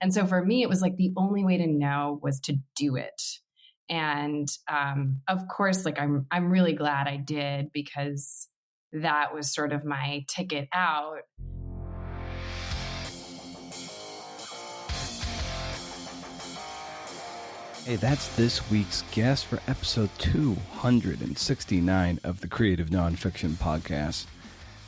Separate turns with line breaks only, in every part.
And so for me, it was like the only way to know was to do it. And of course, like I'm really glad I did, because that was sort of my ticket out.
Hey, that's this week's guest for episode 269 of the Creative Nonfiction Podcast.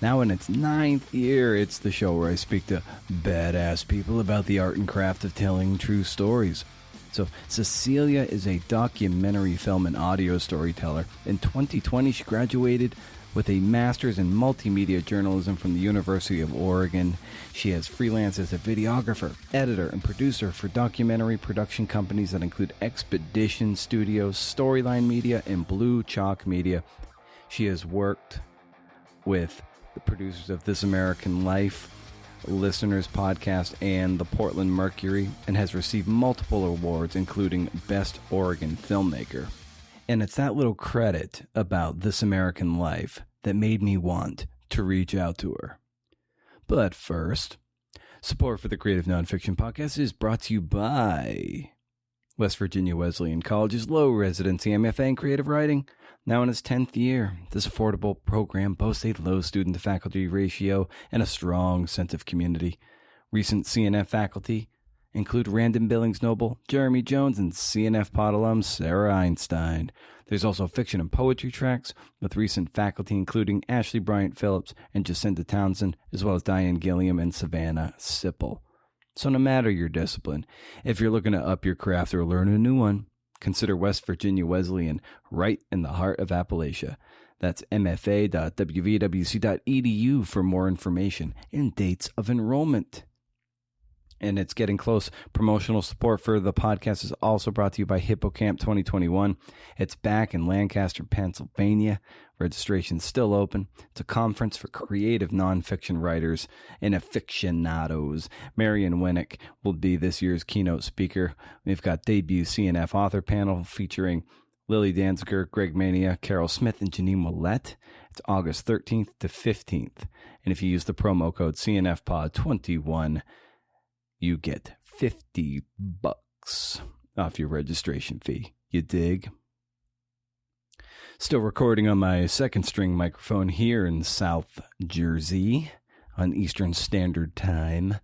Now in its 9th year, it's the show where I speak to badass people about the art and craft of telling true stories. So Cecilia is a documentary film and audio storyteller. In 2020, she graduated with a master's in multimedia journalism from the University of Oregon. She has freelanced as a videographer, editor, and producer for documentary production companies that include Expedition Studios, Storyline Media, and Blue Chalk Media. She has worked with the producers of This American Life, Listeners Podcast, and the Portland Mercury, and has received multiple awards, including Best Oregon Filmmaker. And it's that little credit about This American Life that made me want to reach out to her. But first, support for the Creative Nonfiction Podcast is brought to you by West Virginia Wesleyan College's low residency MFA in creative writing. Now in its 10th year, this affordable program boasts a low student-to-faculty ratio and a strong sense of community. Recent CNF faculty include Random Billings Noble, Jeremy Jones, and CNF Pod alum Sarah Einstein. There's also fiction and poetry tracks with recent faculty including Ashley Bryant Phillips and Jacinta Townsend, as well as Diane Gilliam and Savannah Sipple. So no matter your discipline, if you're looking to up your craft or learn a new one, consider West Virginia Wesleyan, right in the heart of Appalachia. That's mfa.wvwc.edu for more information and dates of enrollment. And it's getting close. Promotional support for the podcast is also brought to you by Hippocamp 2021. It's back in Lancaster, Pennsylvania. Registration's still open. It's a conference for creative nonfiction writers and aficionados. Marion Winnick will be this year's keynote speaker. We've got debut CNF author panel featuring Lily Danziger, Greg Mania, Carol Smith, and Janine Willette. It's August 13th to 15th. And if you use the promo code CNFPod21, you get $50 off your registration fee. You dig? Still recording on my second string microphone here in South Jersey on Eastern Standard Time.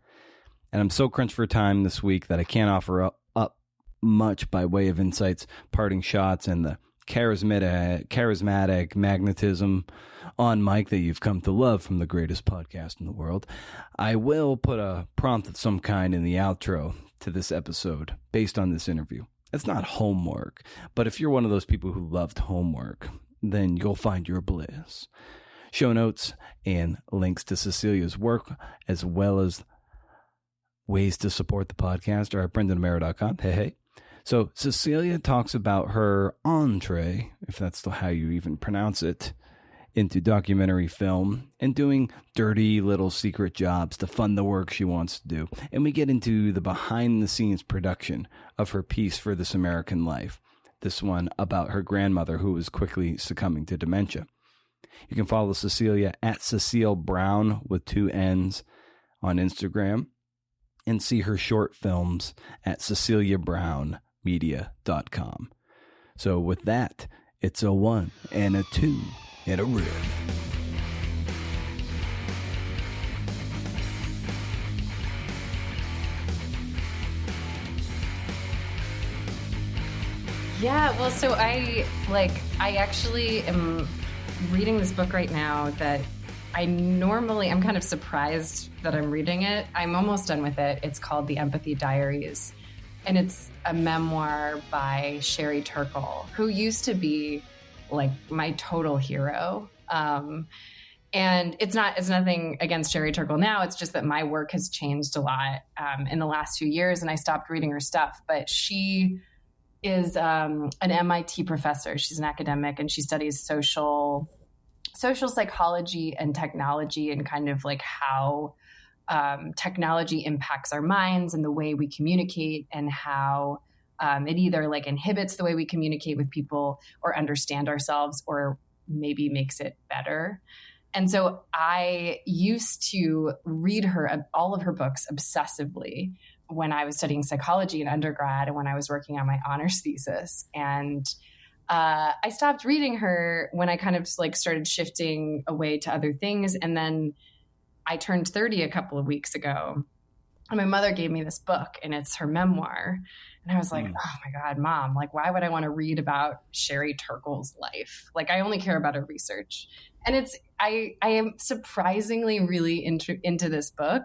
And I'm so crunched for time this week that I can't offer up much by way of insights, parting shots, and the charismatic magnetism on mic that you've come to love from the greatest podcast in the world. I will put a prompt of some kind in the outro to this episode based on this interview. It's not homework, but if you're one of those people who loved homework, then you'll find your bliss. Show notes and links to Cecilia's work, as well as ways to support the podcast, are at brendanamaro.com. Hey. So Cecilia talks about her entree, if that's still how you even pronounce it, into documentary film and doing dirty little secret jobs to fund the work she wants to do. And we get into the behind-the-scenes production of her piece for This American Life, this one about her grandmother who was quickly succumbing to dementia. You can follow Cecilia at Cecile Brown with 2 N's on Instagram and see her short films at CeciliaBrownMedia.com. So with that, it's a 1 and a 2 and a riff.
Yeah, well, so I actually am reading this book right now that I'm kind of surprised that I'm reading it. I'm almost done with it. It's called The Empathy Diaries. And it's a memoir by Sherry Turkle, who used to be like my total hero. And it's nothing against Sherry Turkle now. It's just that my work has changed a lot in the last few years, and I stopped reading her stuff. But she is an MIT professor. She's an academic, and she studies social psychology and technology, and kind of like how technology impacts our minds and the way we communicate, and how it either like inhibits the way we communicate with people or understand ourselves, or maybe makes it better. And so I used to read all of her books obsessively when I was studying psychology in undergrad and when I was working on my honors thesis. And I stopped reading her when I kind of like started shifting away to other things. And then I turned 30 a couple of weeks ago. And my mother gave me this book, and it's her memoir. And I was like, oh my God, Mom, like, why would I want to read about Sherry Turkle's life? Like, I only care about her research. And I am surprisingly really into this book.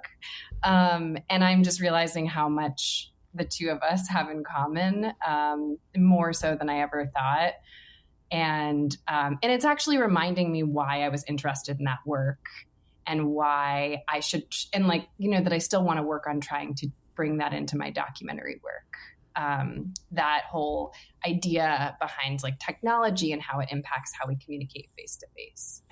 And I'm just realizing how much the two of us have in common, more so than I ever thought. And it's actually reminding me why I was interested in that work and why I should, and like, you know, that I still want to work on trying to bring that into my documentary work. That whole idea behind like technology and how it impacts how we communicate face to face.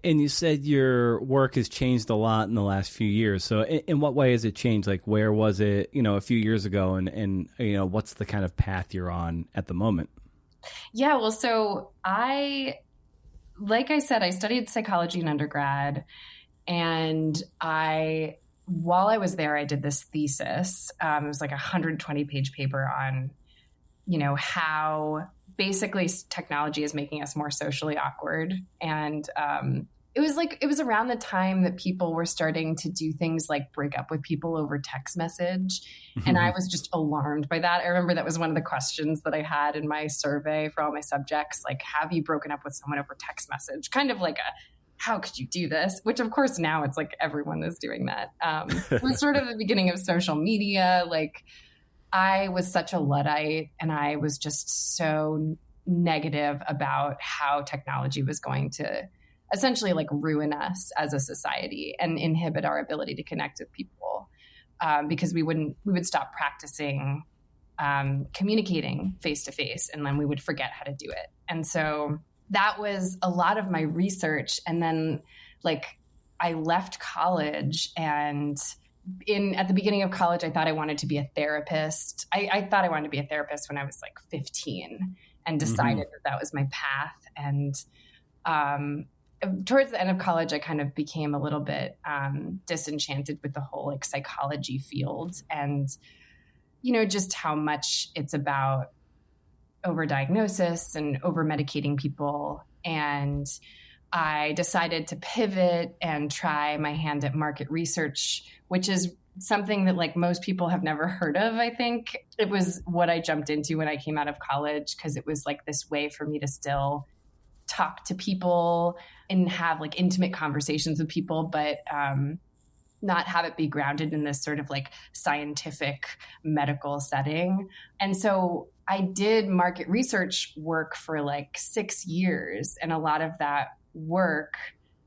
And you said your work has changed a lot in the last few years. So in what way has it changed? Like, where was it, you know, a few years ago, and you know, what's the kind of path you're on at the moment?
Yeah, well, so like I said, I studied psychology in undergrad, and while I was there, I did this thesis. It was like a 120-page paper on, you know, how basically technology is making us more socially awkward. And it was around the time that people were starting to do things like break up with people over text message. And I was just alarmed by that. I remember that was one of the questions that I had in my survey for all my subjects, like, have you broken up with someone over text message? Kind of like how could you do this? Which of course now it's like everyone is doing that. It was sort of the beginning of social media. Like, I was such a Luddite, and I was just so negative about how technology was going to essentially like ruin us as a society and inhibit our ability to connect with people, because we would stop practicing communicating face to face, and then we would forget how to do it. And so that was a lot of my research. And then like I left college, and at the beginning of college, I thought I wanted to be a therapist. I thought I wanted to be a therapist when I was like 15, and decided that was my path. And towards the end of college, I kind of became a little bit disenchanted with the whole like psychology field, and, you know, just how much it's about overdiagnosis and over-medicating people. And I decided to pivot and try my hand at market research, which is something that like most people have never heard of. I think it was what I jumped into when I came out of college, because it was like this way for me to still talk to people and have like intimate conversations with people, but not have it be grounded in this sort of like scientific medical setting. And so I did market research work for like 6 years. And a lot of that work,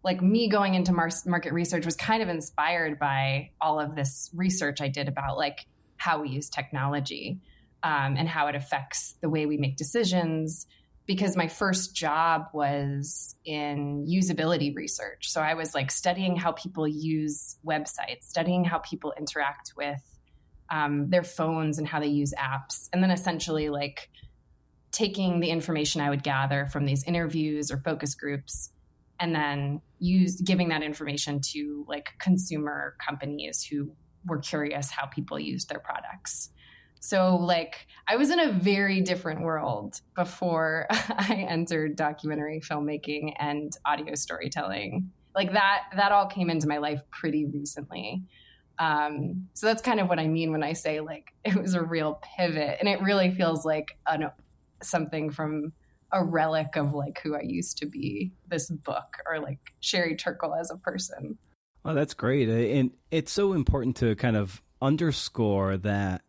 like me going into market research, was kind of inspired by all of this research I did about like how we use technology, and how it affects the way we make decisions. Because my first job was in usability research. So I was like studying how people use websites, studying how people interact with their phones and how they use apps. And then essentially like taking the information I would gather from these interviews or focus groups, and then giving that information to like consumer companies who were curious how people used their products. So like I was in a very different world before I entered documentary filmmaking and audio storytelling. Like that all came into my life pretty recently. So that's kind of what I mean when I say like it was a real pivot, and it really feels like something from a relic of like who I used to be, this book, or like Sherry Turkle as a person.
Well, that's great. And it's so important to kind of underscore that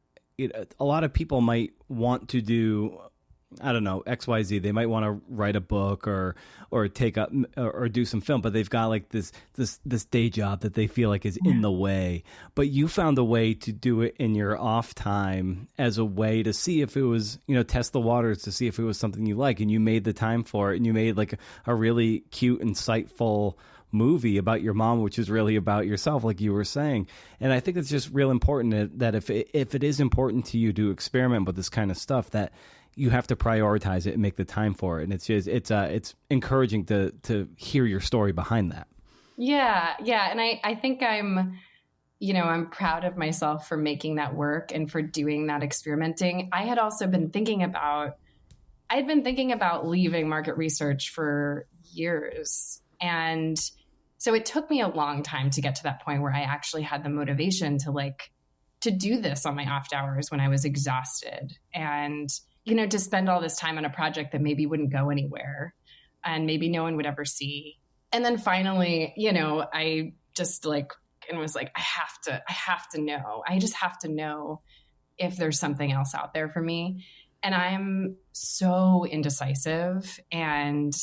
a lot of people might want to do, I don't know, XYZ. They might want to write a book or take up or do some film, but they've got like this day job that they feel like is in the way. But you found a way to do it in your off time as a way to see if it was, you know, test the waters to see if it was something you like, and you made the time for it, and you made like a really cute, insightful movie about your mom, which is really about yourself, like you were saying. And I think it's just real important that if it is important to you to experiment with this kind of stuff, that you have to prioritize it and make the time for it. And it's encouraging to hear your story behind that.
Yeah. And I think I'm I'm proud of myself for making that work and for doing that experimenting. I had also been thinking about leaving market research for years. And so it took me a long time to get to that point where I actually had the motivation to do this on my off hours when I was exhausted, and, to spend all this time on a project that maybe wouldn't go anywhere and maybe no one would ever see. And then finally, I just was like, I have to know. I just have to know if there's something else out there for me. And I'm so indecisive. And,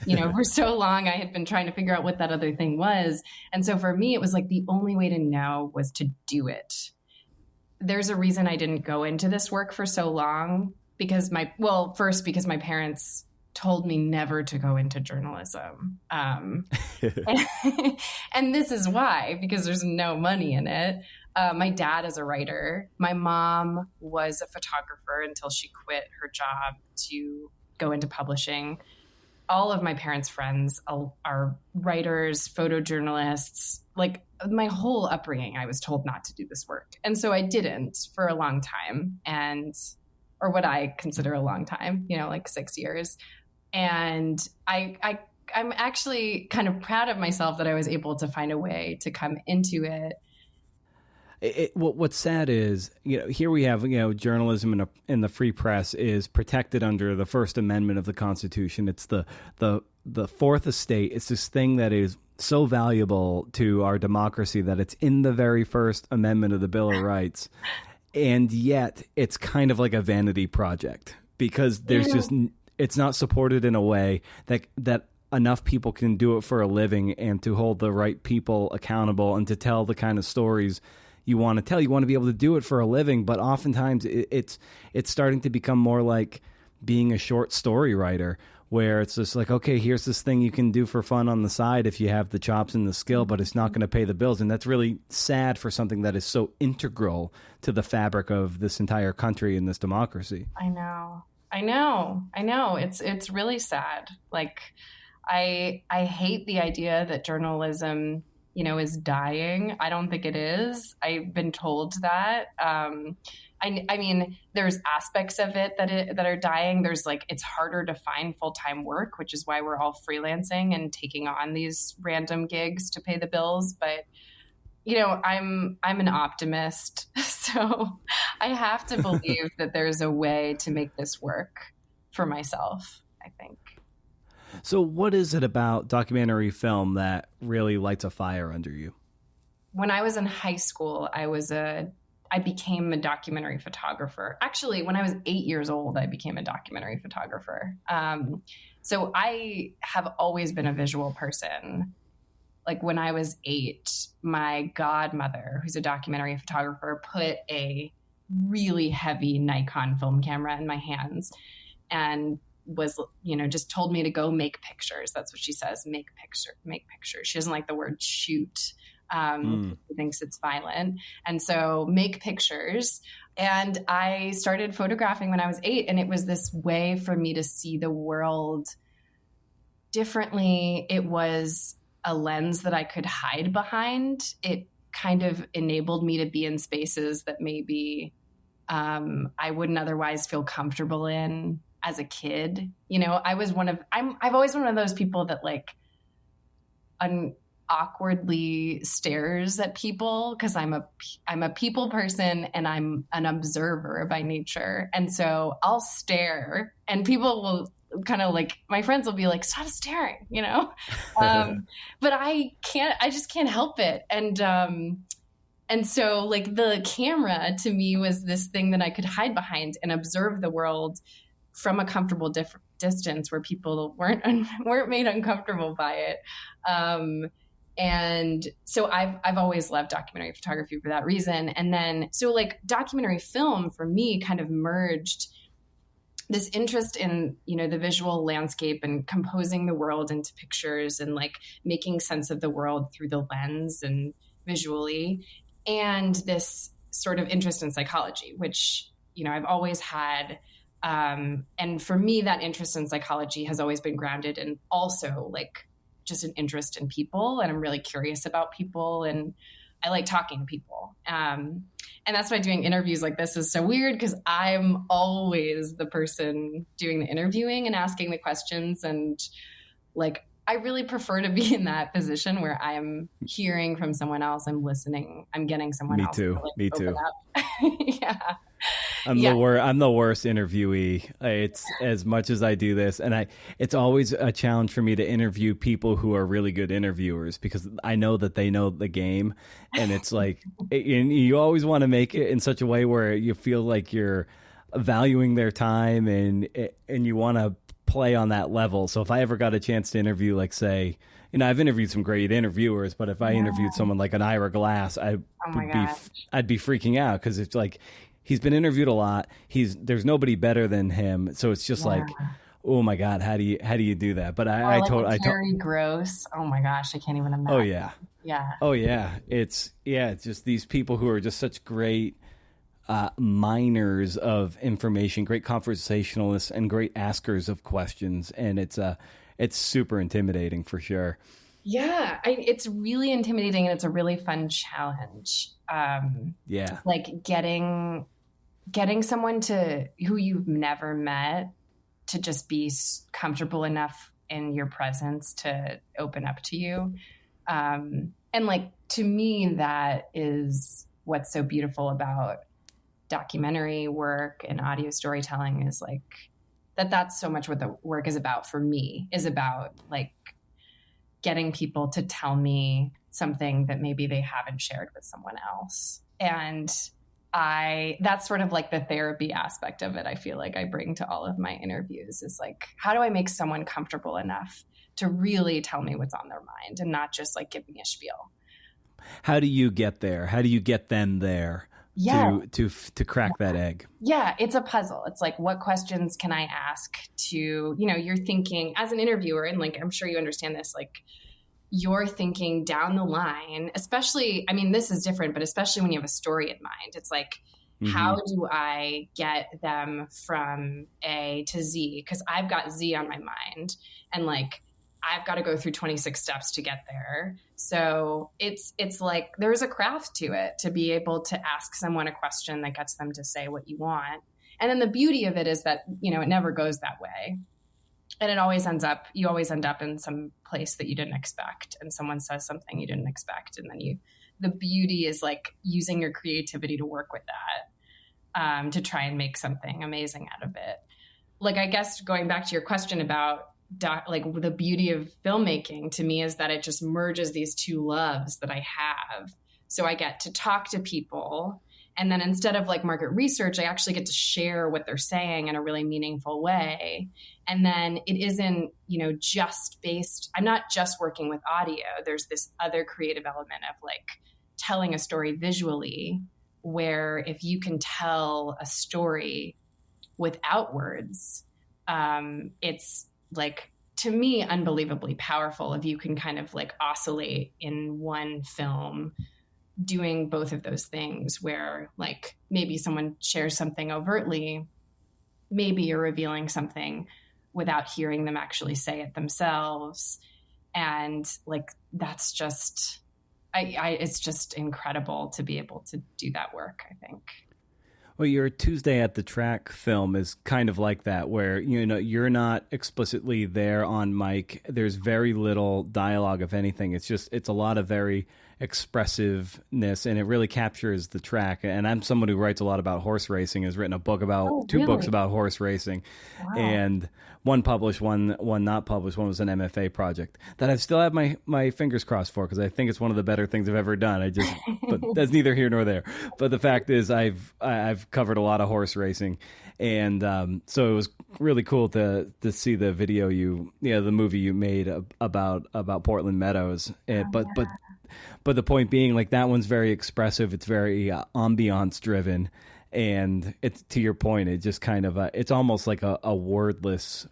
for so long, I had been trying to figure out what that other thing was. And so for me, it was like the only way to know was to do it. There's a reason I didn't go into this work for so long, because because my parents told me never to go into journalism. And this is why, because there's no money in it. My dad is a writer. My mom was a photographer until she quit her job to go into publishing. All of my parents' friends are writers, photojournalists. Like my whole upbringing, I was told not to do this work. And so I didn't for a long time, or what I consider a long time, 6 years. And I'm actually kind of proud of myself that I was able to find a way to come into it.
What's sad is, here we have, journalism in the free press is protected under the First Amendment of the Constitution. It's the Fourth Estate. It's this thing that is so valuable to our democracy that it's in the very First Amendment of the Bill of Rights. And yet it's kind of like a vanity project, because there's it's not supported in a way that enough people can do it for a living, and to hold the right people accountable and to tell the kind of stories you want to tell. You want to be able to do it for a living, but oftentimes it's starting to become more like being a short story writer, where it's just like, okay, here's this thing you can do for fun on the side if you have the chops and the skill, but it's not going to pay the bills. And that's really sad for something that is so integral to the fabric of this entire country and this democracy.
I know. It's really sad. Like, I hate the idea that journalism, is dying. I don't think it is. I've been told that. I mean, there's aspects of it that are dying. There's it's harder to find full-time work, which is why we're all freelancing and taking on these random gigs to pay the bills. But, I'm an optimist, so I have to believe that there's a way to make this work for myself, I think.
So what is it about documentary film that really lights a fire under you?
When I was in high school, I became a documentary photographer. Actually, when I was 8 years old, I became a documentary photographer. So I have always been a visual person. Like when I was 8, my godmother, who's a documentary photographer, put a really heavy Nikon film camera in my hands and was, just told me to go make pictures. That's what she says. Make pictures. She doesn't like the word shoot. She thinks it's violent. And so make pictures. And I started photographing when I was 8. And it was this way for me to see the world differently. It was a lens that I could hide behind. It kind of enabled me to be in spaces that maybe I wouldn't otherwise feel comfortable in as a kid. I've always been one of those people that awkwardly stares at people, because I'm a people person and I'm an observer by nature. And so I'll stare and people will kind of my friends will be like, stop staring, but I just can't help it. And so the camera to me was this thing that I could hide behind and observe the world from a comfortable distance where people weren't made uncomfortable by it. And so I've always loved documentary photography for that reason. And then, so documentary film for me kind of merged this interest in, the visual landscape and composing the world into pictures and making sense of the world through the lens and visually, and this sort of interest in psychology, which, I've always had. And for me, that interest in psychology has always been grounded in also just an interest in people. And I'm really curious about people. And I like talking to people. And that's why doing interviews like this is so weird, because I'm always the person doing the interviewing and asking the questions. And like, I really prefer to be in that position where I'm hearing from someone else, I'm listening, I'm getting someone else to like
Me
open
too.
up. Yeah.
I'm the worst interviewee. It's as much as I do this, and it's always a challenge for me to interview people who are really good interviewers, because I know that they know the game, and it's like, and you always want to make it in such a way where you feel like you're valuing their time, and you want to play on that level. So if I ever got a chance to interview, like, say, I've interviewed some great interviewers, but if I interviewed someone like an Ira Glass, I'd be freaking out, because it's like, he's been interviewed a lot. There's nobody better than him. So it's just like, oh my God, how do you do that? But
Terry Gross. Oh my gosh, I can't even imagine.
Oh yeah.
Yeah.
Oh yeah. It's just these people who are just such great miners of information, great conversationalists, and great askers of questions. And it's super intimidating for sure.
Yeah, it's really intimidating, and it's a really fun challenge. Like getting someone who you've never met to just be comfortable enough in your presence to open up to you. And like, to me, that is what's so beautiful about documentary work and audio storytelling, is like that's so much what the work is about for me, is about like getting people to tell me something that maybe they haven't shared with someone else. And that's sort of like the therapy aspect of it. I feel like I bring to all of my interviews, is like, how do I make someone comfortable enough to really tell me what's on their mind and not just like give me a spiel?
How do you get there? How do you get them there?
Yeah.
To crack that egg?
Yeah, it's a puzzle. It's like, what questions can I ask to, you're thinking as an interviewer, and like, I'm sure you understand this, like, you're thinking down the line, especially, I mean, this is different, but especially when you have a story in mind, it's like, how do I get them from A to Z? Because I've got Z on my mind, and like, I've got to go through 26 steps to get there. So it's like, there's a craft to it, to be able to ask someone a question that gets them to say what you want. And then the beauty of it is that, it never goes that way. And you always end up in some place that you didn't expect, and someone says something you didn't expect. And then the beauty is like using your creativity to work with that, to try and make something amazing out of it. Like, I guess going back to your question about like the beauty of filmmaking to me is that it just merges these two loves that I have. So I get to talk to people, and then instead of like market research, I actually get to share what they're saying in a really meaningful way. And then it isn't, I'm not just working with audio. There's this other creative element of like telling a story visually, where if you can tell a story without words, it's like, to me, unbelievably powerful if you can kind of like oscillate in one film doing both of those things, where like maybe someone shares something overtly, maybe you're revealing something without hearing them actually say it themselves. And like, that's just, it's just incredible to be able to do that work, I think.
Well, your Tuesday at the Track film is kind of like that, where, you're not explicitly there on mic. There's very little dialogue, if anything. It's a lot of very expressiveness, and it really captures the track. And I'm someone who writes a lot about horse racing, has written a book about two books about horse racing. Wow. And one published, one not published. One was an MFA project that I still have my fingers crossed for, because I think it's one of the better things I've ever done. But that's neither here nor there. But the fact is, I've covered a lot of horse racing, and so it was really cool to see the video the movie you made about Portland Meadows. But the point being, like, that one's very expressive. It's very ambiance driven. And it's, to your point, it just kind of it's almost like a wordless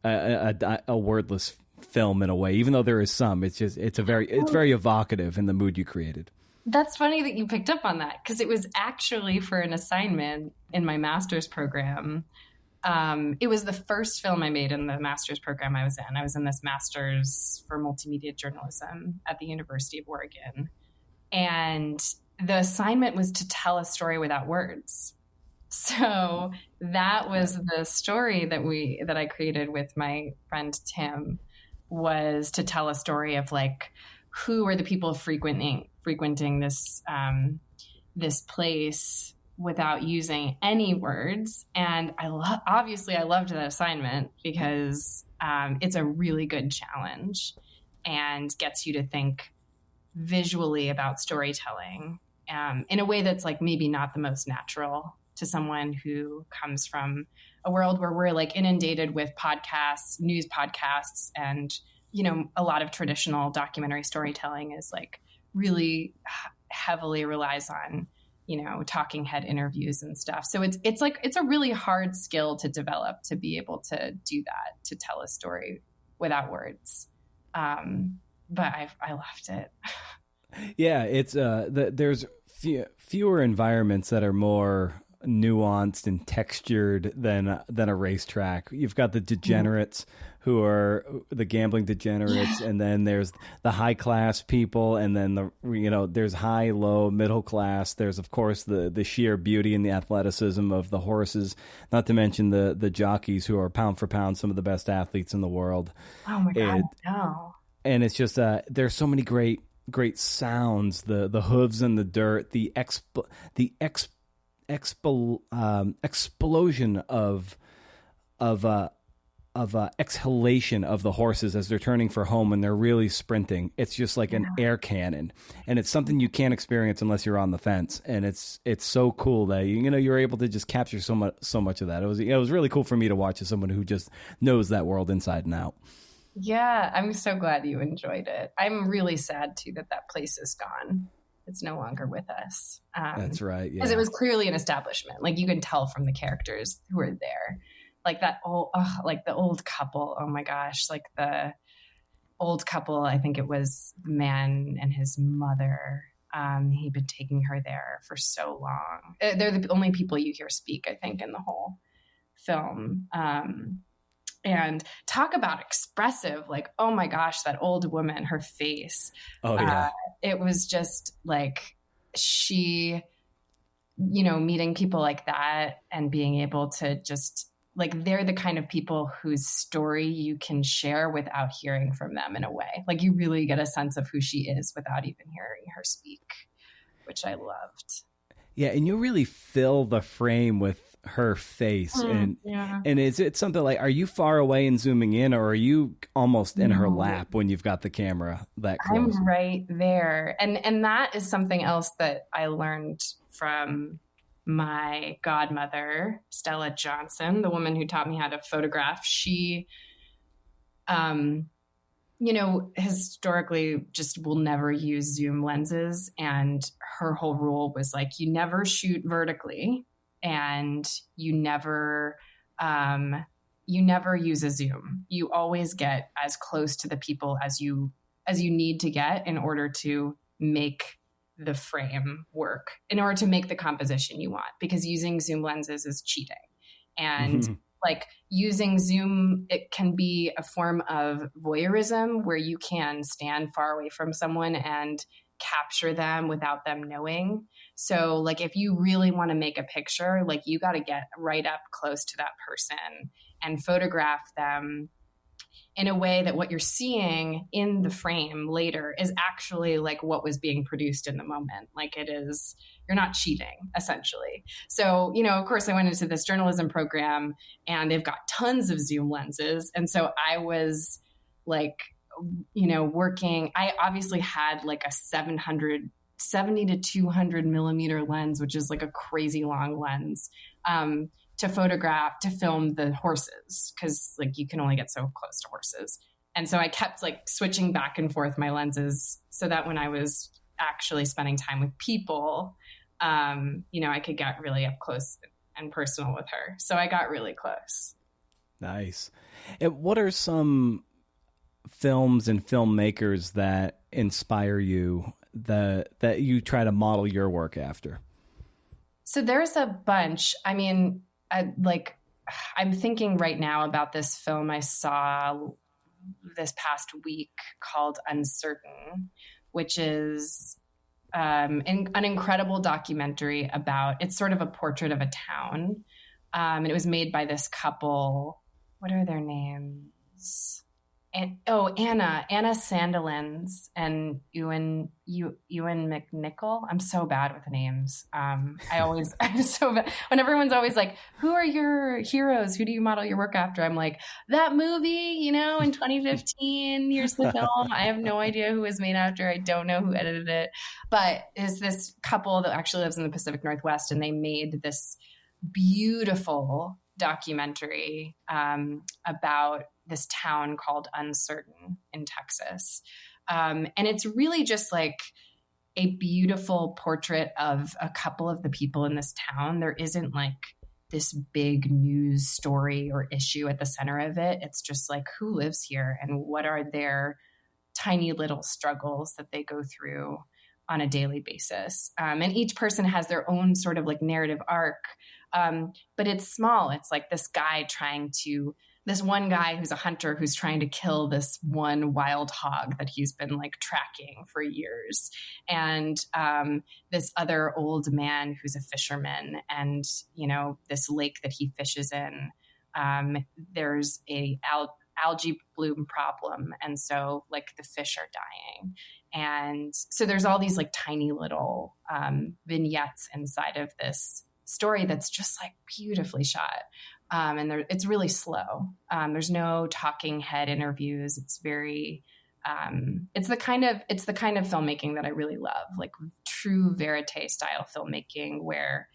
wordless film in a way. Even though there is some, it's very evocative in the mood you created.
That's funny that you picked up on that, because it was actually for an assignment in my master's program. It was the first film I made in the master's program I was in. I was in this master's for multimedia journalism at the University of Oregon. And the assignment was to tell a story without words. So that was the story that I created with my friend Tim, was to tell a story of like, who are the people frequenting this this place without using any words. And obviously I loved that assignment because it's a really good challenge and gets you to think visually about storytelling in a way that's like maybe not the most natural to someone who comes from a world where we're like inundated with podcasts, news podcasts, and, you know, a lot of traditional documentary storytelling is like really heavily relies on, you know, talking head interviews and stuff. So it's like, it's a really hard skill to develop, to be able to do that, to tell a story without words. But I loved it.
Yeah, it's there's fewer environments that are more nuanced and textured than a racetrack. You've got the degenerates who are the gambling degenerates, and then there's the high class people, and then there's high, low, middle class. There's of course the sheer beauty and the athleticism of the horses, not to mention the jockeys who are pound for pound some of the best athletes in the world.
Oh my God, no.
And it's just there's so many great sounds, the hooves and the dirt, the explosion of exhalation of the horses as they're turning for home and they're really sprinting. It's just like an air cannon, and it's something you can't experience unless you're on the fence. And it's so cool that you're able to just capture so much of that. It was really cool for me to watch as someone who just knows that world inside and out.
Yeah, I'm so glad you enjoyed it. I'm really sad too that place is gone. It's no longer with us.
That's right. Yeah.
Because it was clearly an establishment. Like you can tell from the characters who were there. Like that like the old couple. Oh my gosh. Like the old couple, I think it was the man and his mother. He'd been taking her there for so long. They're the only people you hear speak, I think, in the whole film. And talk about expressive, like, oh my gosh, that old woman, her face.
Oh yeah.
It was just like she, meeting people like that and being able to just like, they're the kind of people whose story you can share without hearing from them in a way. Like you really get a sense of who she is without even hearing her speak, which I loved.
Yeah. And you really fill the frame with her face. And is it something like, are you far away and zooming in, or are you almost in her lap when you've got the camera that close?
I'm right there. And that is something else that I learned from my godmother, Stella Johnson, the woman who taught me how to photograph. She, historically just will never use zoom lenses. And her whole rule was like, you never shoot vertically, and you never use a zoom. You always get as close to the people as you need to get in order to make the frame work, in order to make the composition you want, because using zoom lenses is cheating. And like using zoom, it can be a form of voyeurism where you can stand far away from someone and capture them without them knowing. So like if you really want to make a picture, like you got to get right up close to that person and photograph them in a way that what you're seeing in the frame later is actually like what was being produced in the moment. Like it is, you're not cheating essentially. So, of course I went into this journalism program and they've got tons of zoom lenses. And so I was like, working, I obviously had like a 70 to 200 millimeter lens, which is like a crazy long lens, to film the horses. Cause like you can only get so close to horses. And so I kept like switching back and forth my lenses so that when I was actually spending time with people, I could get really up close and personal with her. So I got really close.
Nice. And what are some films and filmmakers that inspire you, that you try to model your work after?
So there's a bunch. I mean, I'm thinking right now about this film I saw this past week called Uncertain, which is an incredible documentary about, it's sort of a portrait of a town. And it was made by this couple. What are their names? Anna Sandilands and Ewan McNichol. I'm so bad with names. I'm so bad. When everyone's always like, who are your heroes? Who do you model your work after? I'm like, that movie, in 2015, here's the film. I have no idea who it was made after. I don't know who edited it. But it's this couple that actually lives in the Pacific Northwest, and they made this beautiful documentary about this town called Uncertain in Texas. And it's really just like a beautiful portrait of a couple of the people in this town. There isn't like this big news story or issue at the center of it. It's just like, who lives here and what are their tiny little struggles that they go through on a daily basis. And each person has their own sort of like narrative arc. But it's small. It's like this one guy who's a hunter who's trying to kill this one wild hog that he's been like tracking for years. And this other old man who's a fisherman, and, this lake that he fishes in, there's a algae bloom problem. And so like the fish are dying. And so there's all these like tiny little vignettes inside of this story that's just like beautifully shot. And it's really slow. There's no talking head interviews. It's very, it's the kind of filmmaking that I really love, like true verite style filmmaking, where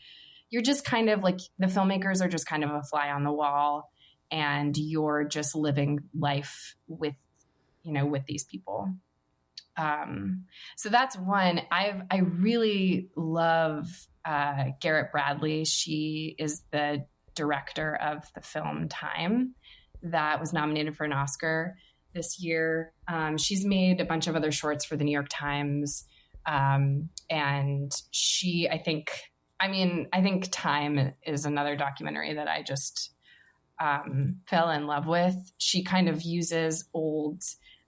you're just kind of like, the filmmakers are just kind of a fly on the wall, and you're just living life with these people. So that's one. I really love Garrett Bradley. She is the director of the film Time that was nominated for an Oscar this year. She's made a bunch of other shorts for the New York Times. And she, I think Time is another documentary that I just fell in love with. She kind of uses old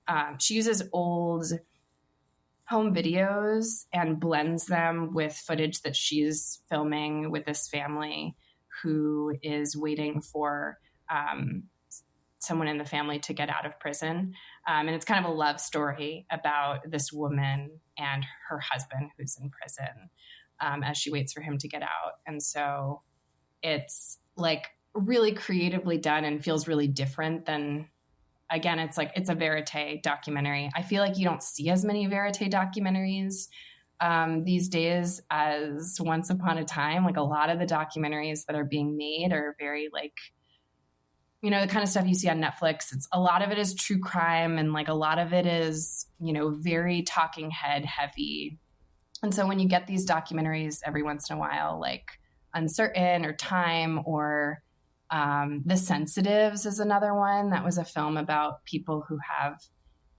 home videos and blends them with footage that she's filming with this family who is waiting for someone in the family to get out of prison. And it's kind of a love story about this woman and her husband who's in prison as she waits for him to get out. And so it's like really creatively done and feels really different than, again, it's a verite documentary. I feel like you don't see as many verite documentaries these days as once upon a time. Like a lot of the documentaries that are being made are very like, the kind of stuff you see on Netflix. A lot of it is true crime, and like a lot of it is, very talking head heavy. And so when you get these documentaries every once in a while, like Uncertain or Time or The Sensitives is another one. That was a film about people who have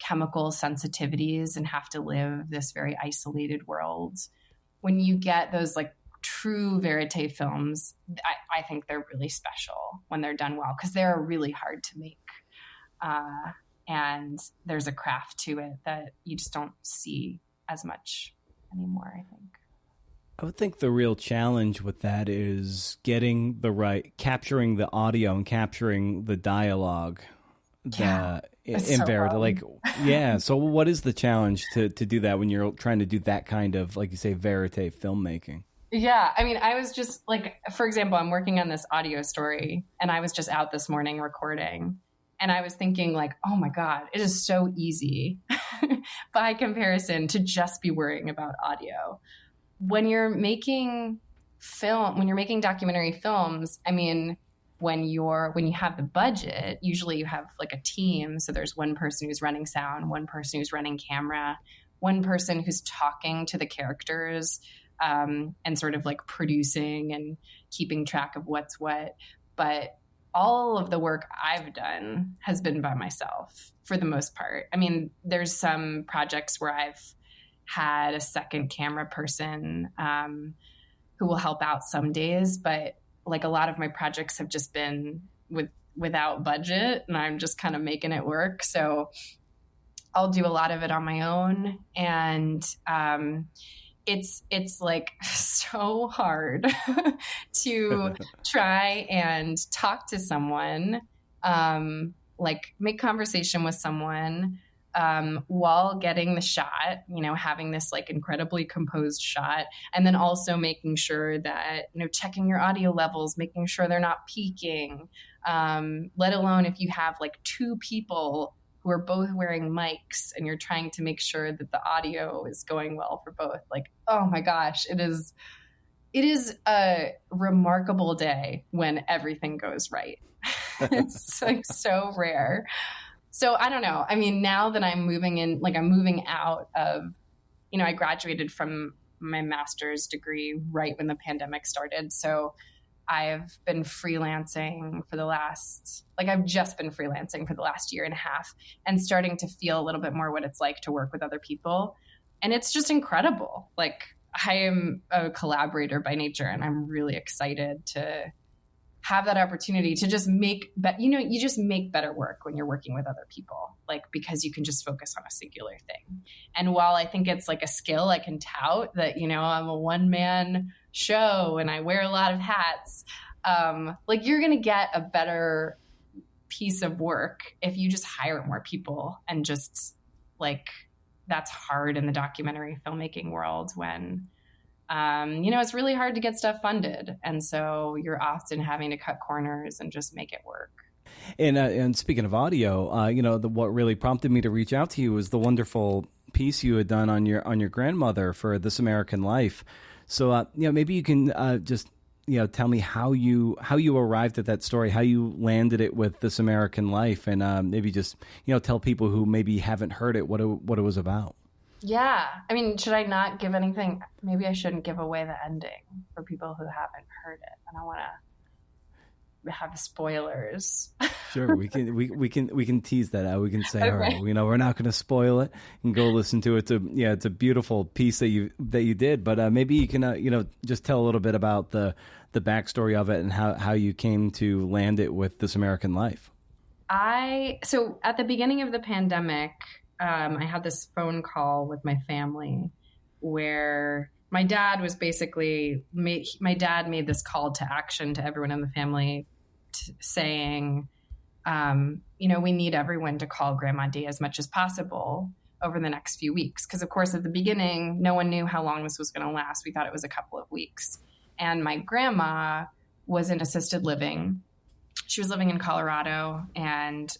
chemical sensitivities and have to live this very isolated world. When you get those like true verite films, I think they're really special when they're done well, because they're really hard to make. And there's a craft to it that you just don't see as much anymore, I think.
I would think the real challenge with that is capturing the audio and capturing the dialogue. In verite, like, yeah. So what is the challenge to do that when you're trying to do that kind of, like you say, verite filmmaking?
Yeah. I mean, I was just like, for example, I'm working on this audio story, and I was just out this morning recording, and I was thinking like, oh my God, it is so easy by comparison to just be worrying about audio. When you're making documentary films, I mean, when you have the budget, usually you have like a team. So there's one person who's running sound, one person who's running camera, one person who's talking to the characters, and sort of like producing and keeping track of what's what. But all of the work I've done has been by myself for the most part. I mean, there's some projects where I've had a second camera person who will help out some days, but like a lot of my projects have just been without budget, and I'm just kind of making it work. So I'll do a lot of it on my own. And it's like so hard to try and talk to someone, like make conversation with someone, while getting the shot, having this like incredibly composed shot, and then also making sure that, checking your audio levels, making sure they're not peaking, let alone if you have like two people who are both wearing mics and you're trying to make sure that the audio is going well for both. Like, oh my gosh, it is a remarkable day when everything goes right. It's like so rare. So I don't know. I mean, now that I'm moving out of, I graduated from my master's degree right when the pandemic started. So I've been freelancing I've just been freelancing for the last year and a half, and starting to feel a little bit more what it's like to work with other people. And it's just incredible. Like, I am a collaborator by nature, and I'm really excited to have that opportunity to just you just make better work when you're working with other people, like, because you can just focus on a singular thing. And while I think it's like a skill I can tout that, I'm a one-man show and I wear a lot of hats, like, you're going to get a better piece of work if you just hire more people. And just like, that's hard in the documentary filmmaking world when, it's really hard to get stuff funded. And so you're often having to cut corners and just make it work.
And speaking of audio, what really prompted me to reach out to you was the wonderful piece you had done on your grandmother for This American Life. So, maybe you can just, tell me how you arrived at that story, how you landed it with This American Life, and maybe just, tell people who maybe haven't heard it what it was about.
Yeah. I mean, should I not give anything? Maybe I shouldn't give away the ending for people who haven't heard it. I don't want to have spoilers.
Sure, we can tease that out. We can say, okay, all right, we're not going to spoil it, and go listen to it. It's a beautiful piece that you did. But maybe you can just tell a little bit about the backstory of it and how you came to land it with This American Life.
So at the beginning of the pandemic, I had this phone call with my family where my dad made this call to action to everyone in the family, saying, we need everyone to call Grandma Dee as much as possible over the next few weeks. Because, of course, at the beginning, no one knew how long this was going to last. We thought it was a couple of weeks. And my grandma was in assisted living. She was living in Colorado, and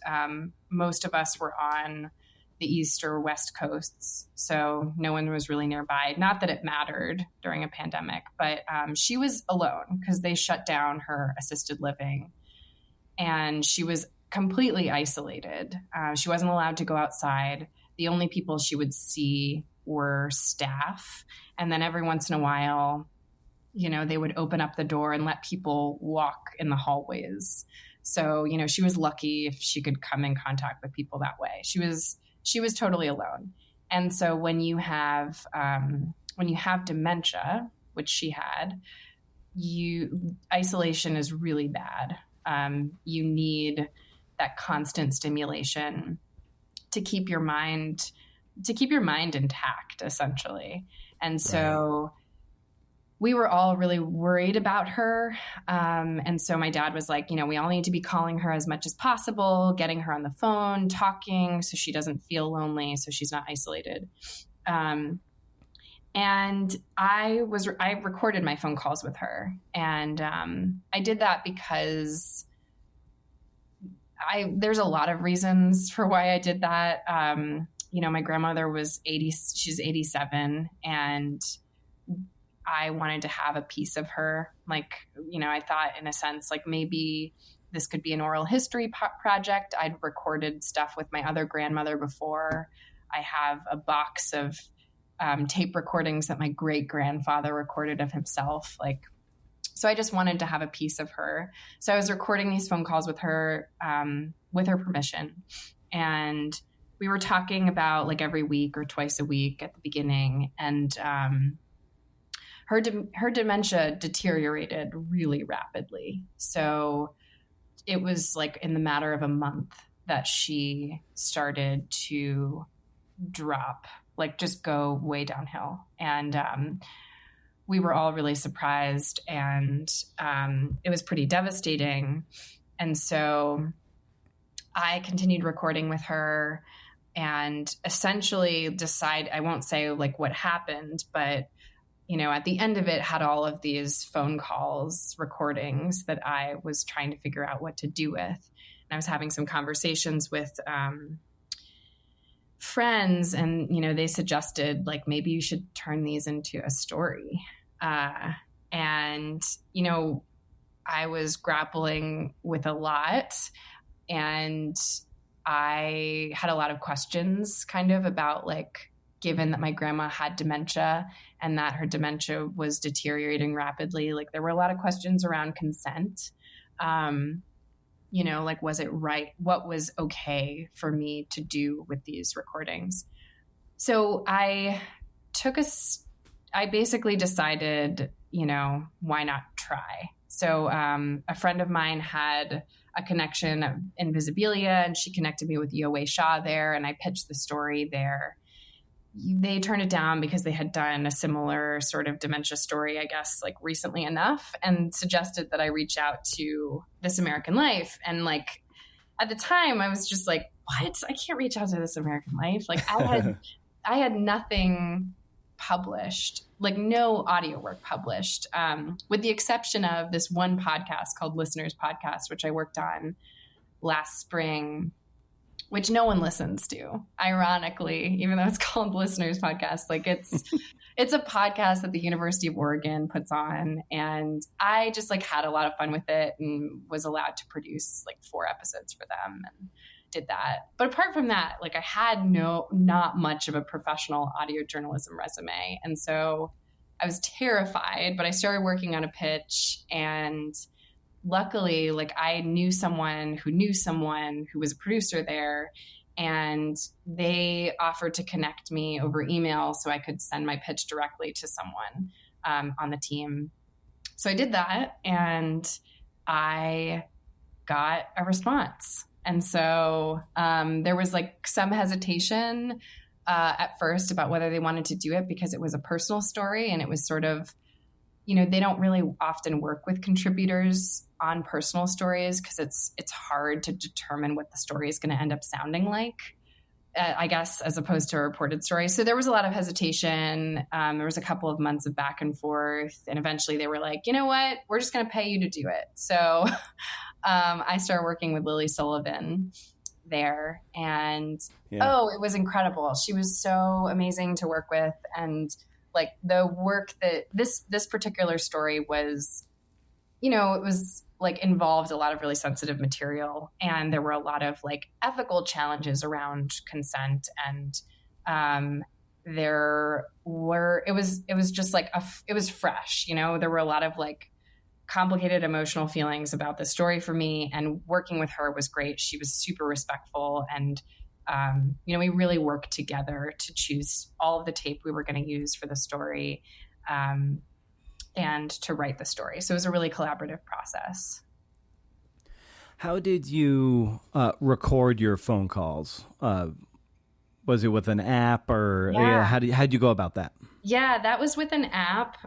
most of us were on the East or West coasts. So no one was really nearby. Not that it mattered during a pandemic, but she was alone because they shut down her assisted living, and she was completely isolated. She wasn't allowed to go outside. The only people she would see were staff. And then every once in a while, they would open up the door and let people walk in the hallways. So, she was lucky if she could come in contact with people that way. She was totally alone. And so when you have dementia, which she had, isolation is really bad. You need that constant stimulation to keep your mind intact, essentially. And so we were all really worried about her. And so my dad was like, we all need to be calling her as much as possible, getting her on the phone, talking so she doesn't feel lonely, so she's not isolated. And I recorded my phone calls with her. And I did that because there's a lot of reasons for why I did that. My grandmother was 80, she's 87, and I wanted to have a piece of her. Like, I thought in a sense, like maybe this could be an oral history project. I'd recorded stuff with my other grandmother before. I have a box of tape recordings that my great grandfather recorded of himself. So I just wanted to have a piece of her. So I was recording these phone calls with her permission. And we were talking about like every week or twice a week at the beginning. And her dementia deteriorated really rapidly. So it was like in the matter of a month that she started to drop like just go way downhill. And we were all really surprised, and it was pretty devastating. And so I continued recording with her and essentially I won't say like what happened, but at the end of it, had all of these phone calls, recordings that I was trying to figure out what to do with. And I was having some conversations with friends, and, they suggested like, maybe you should turn these into a story. And, I was grappling with a lot, and I had a lot of questions kind of about like, given that my grandma had dementia and that her dementia was deteriorating rapidly, like there were a lot of questions around consent. Like, was it right? What was okay for me to do with these recordings? So I basically decided, why not try? So a friend of mine had a connection of Invisibilia, and she connected me with Yowei Shaw there, and I pitched the story there. They turned it down because they had done a similar sort of dementia story, I guess, like recently enough, and suggested that I reach out to This American Life. And like, at the time I was just like, what? I can't reach out to This American Life. Like I had nothing published, like no audio work published, with the exception of this one podcast called Listeners Podcast, which I worked on last spring, which no one listens to, ironically, even though it's called Listeners Podcast. Like it's a podcast that the University of Oregon puts on. And I just like had a lot of fun with it and was allowed to produce like 4 episodes for them and did that. But apart from that, like I had not much of a professional audio journalism resume. And so I was terrified, but I started working on a pitch, and luckily, like I knew someone who was a producer there, and they offered to connect me over email so I could send my pitch directly to someone on the team. So I did that, and I got a response. And so there was like some hesitation at first about whether they wanted to do it because it was a personal story, and it was sort of, they don't really often work with contributors on personal stories because it's hard to determine what the story is going to end up sounding like, I guess, as opposed to a reported story. So there was a lot of hesitation. There was a couple of months of back and forth, and eventually they were like, you know what, we're just going to pay you to do it. So I started working with Lily Sullivan there, and it was incredible. She was so amazing to work with, and like the work that this particular story was, it was like involved a lot of really sensitive material, and there were a lot of like ethical challenges around consent, and it was just like it was fresh, there were a lot of like complicated emotional feelings about the story for me, and working with her was great. She was super respectful, and we really worked together to choose all of the tape we were going to use for the story, and to write the story. So it was a really collaborative process.
How did you record your phone calls? Was it with an app, or how'd you go about that? Yeah,
that was with an app.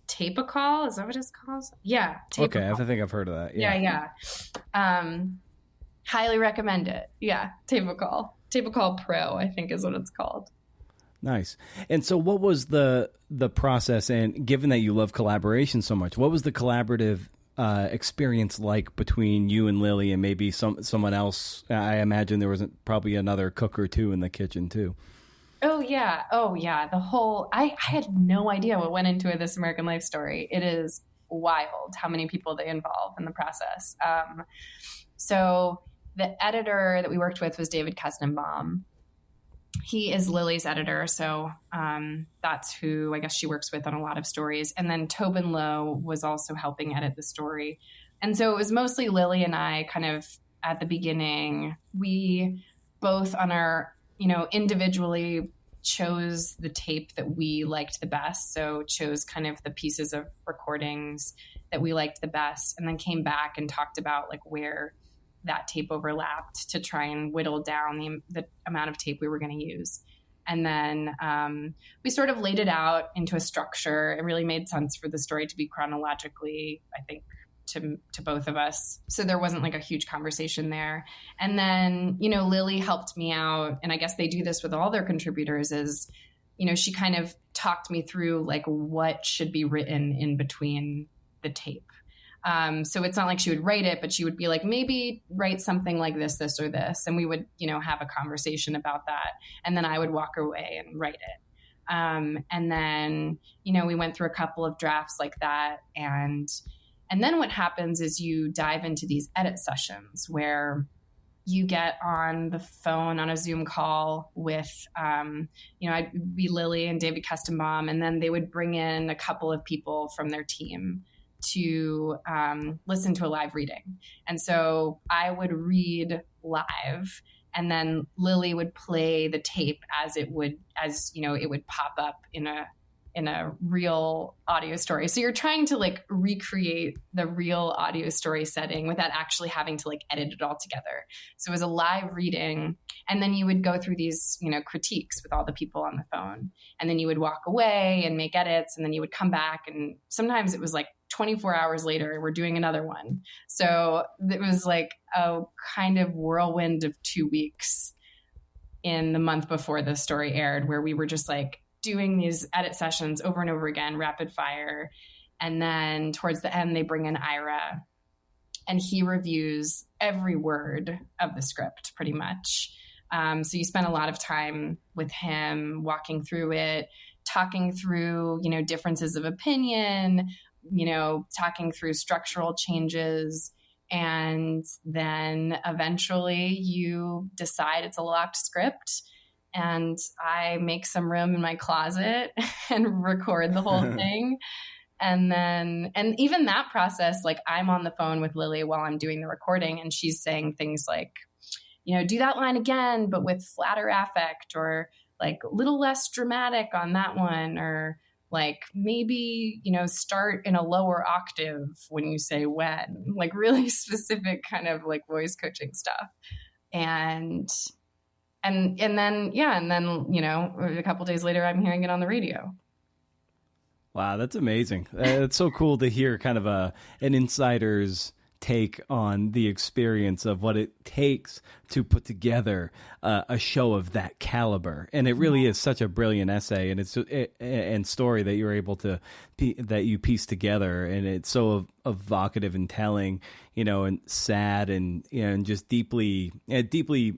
Tape a Call, is that what it's called? Yeah.
Okay, I think I've heard of that.
Yeah. Highly recommend it. Yeah, Tape a Call. Tape a Call Pro, I think is what it's called.
Nice. And so what was the process, and given that you love collaboration so much, what was the collaborative experience like between you and Lily and maybe someone else? I imagine there was probably another cook or two in the kitchen too.
Oh yeah. I had no idea what went into This American Life story. It is wild how many people they involve in the process. So the editor that we worked with was David Kessenbaum. He is Lily's editor, so that's who I guess she works with on a lot of stories. And then Tobin Lowe was also helping edit the story. And so it was mostly Lily and I kind of at the beginning. We both on our, individually chose the tape that we liked the best. So chose kind of the pieces of recordings that we liked the best, and then came back and talked about like where that tape overlapped to try and whittle down the amount of tape we were going to use. And then we sort of laid it out into a structure. It really made sense for the story to be chronologically, I think, to both of us. So there wasn't like a huge conversation there. And then, Lily helped me out. And I guess they do this with all their contributors is, she kind of talked me through like what should be written in between the tape. So it's not like she would write it, but she would be like, maybe write something like this, or this. And we would, have a conversation about that. And then I would walk away and write it. And then, we went through a couple of drafts like that. And then what happens is you dive into these edit sessions where you get on the phone on a Zoom call with, I'd be Lily and David Kestenbaum, and then they would bring in a couple of people from their team to listen to a live reading. And so I would read live, and then Lily would play the tape as it would pop up in a real audio story. So you're trying to like recreate the real audio story setting without actually having to like edit it all together. So it was a live reading, and then you would go through these, critiques with all the people on the phone, and then you would walk away and make edits, and then you would come back, and sometimes it was like 24 hours later, we're doing another one. So it was like a kind of whirlwind of 2 weeks in the month before the story aired, where we were just like doing these edit sessions over and over again, rapid fire. And then towards the end, they bring in Ira, and he reviews every word of the script pretty much. So you spend a lot of time with him walking through it, talking through, differences of opinion, talking through structural changes. And then eventually you decide it's a locked script. And I make some room in my closet and record the whole thing. And even that process, like I'm on the phone with Lily while I'm doing the recording, and she's saying things like, do that line again, but with flatter affect, or like a little less dramatic on that one, or like maybe, start in a lower octave when you say when, like really specific kind of like voice coaching stuff. And then, a couple days later, I'm hearing it on the radio.
Wow, that's amazing. It's so cool to hear kind of an insider's take on the experience of what it takes to put together a show of that caliber. And it really is such a brilliant essay, and and story that you're able to that you piece together, and it's so evocative and telling, and sad, and and just deeply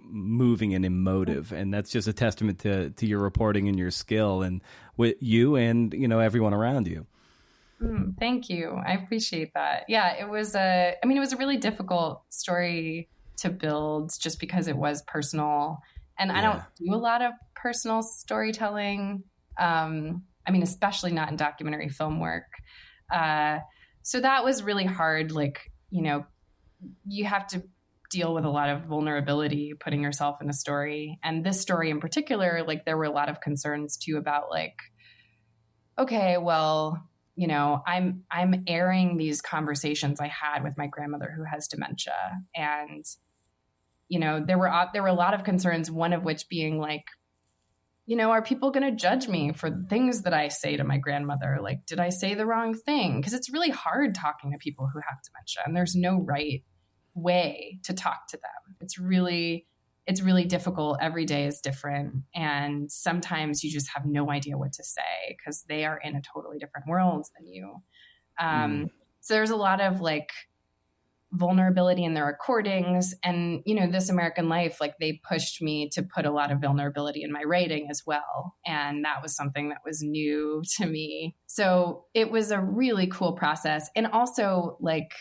moving and emotive. And that's just a testament to your reporting and your skill, and with you and everyone around you.
Thank you. I appreciate that. Yeah, it was a really difficult story to build just because it was personal. And I don't do a lot of personal storytelling. Especially not in documentary film work. So that was really hard. Like, you have to deal with a lot of vulnerability putting yourself in a story. And this story in particular, like there were a lot of concerns too about like, okay, well, I'm airing these conversations I had with my grandmother who has dementia. And, there were a lot of concerns, one of which being like, are people going to judge me for things that I say to my grandmother? Like, did I say the wrong thing? Because it's really hard talking to people who have dementia, and there's no right way to talk to them. It's really difficult. Every day is different. And sometimes you just have no idea what to say because they are in a totally different world than you. So there's a lot of like vulnerability in the recordings, and, This American Life, like they pushed me to put a lot of vulnerability in my writing as well. And that was something that was new to me. So it was a really cool process. And also like